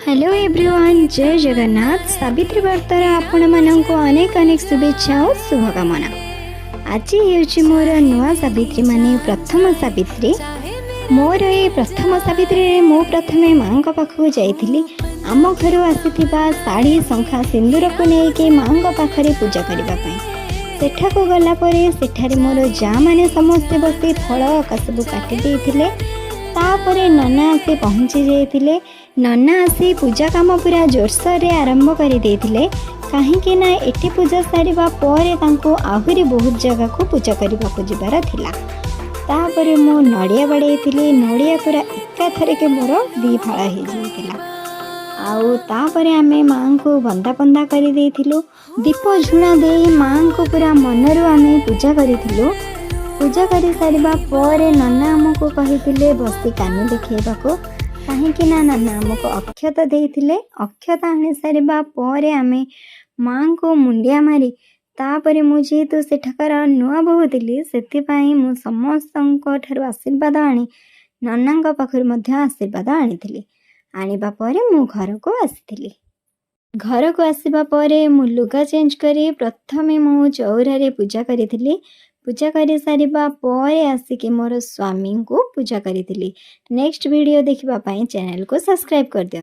Hello everyone, जय जगन्नाथ। सावित्री व्रतर आपण मानक अनेक अनेक शुभेच्छा और शुभकामना। आज हूँ मोर नुआ सावित्री माने प्रथम सावित्री। मोर ये प्रथम सावित्री मु प्रथमे माँ पाखक जाइली। आम घर आसी शाढ़ी शंखा सिंदूर को लेकिन माँ पाखे पूजा करने सेठा को गलापर सेठारे मोर जा मैंने समस्ते बसी फल सब काटी तापर नना आसी पहुँची जाते। नना आसी पूजा काम पूरा जोरसोर रे आरंभ कर देथिले कहीं ना एटी पूजा सारिबा परे तांको आहुरी बहुत जगह को पूजा करने को जबार थिला। तापर मो नड़िया बाड़े नड़िया पूरा एकाथर के मोर दी फाड़ा हो जाता। आउ तापर आमे माँ को बंदा बंदा कर देथिलु। दीप झुणा दे माँ को पूरा मनरू आमे पूजा करिथिलु। पूजा कर सारिबा परे नना आमको कहिथिले बसी कानी देखैबाको कहीं ना नना आमको अक्षता देइथिले। अक्षता आनी सारिबा परे आमे माँ को मुंडिया मारी तापर मु जेहेतु सेठाकार नुआ बहु थिली सेथिपाई मु समस्तंको ठारु आशीर्वाद आनी ननांग पाखरु मध्य आशीर्वाद आनीथिली। आनिबा परे मु घर को आसीथिली। घर को आसीबा परे मु लुगा चेंज करी प्रथमे मु चौरारे पूजा करिथिली। पूजा कर सारिबा परे आसिके मोर स्वामी को पूजा करिथिली। नेक्स्ट वीडियो देखिबा पई चैनल को सब्सक्राइब कर दियो।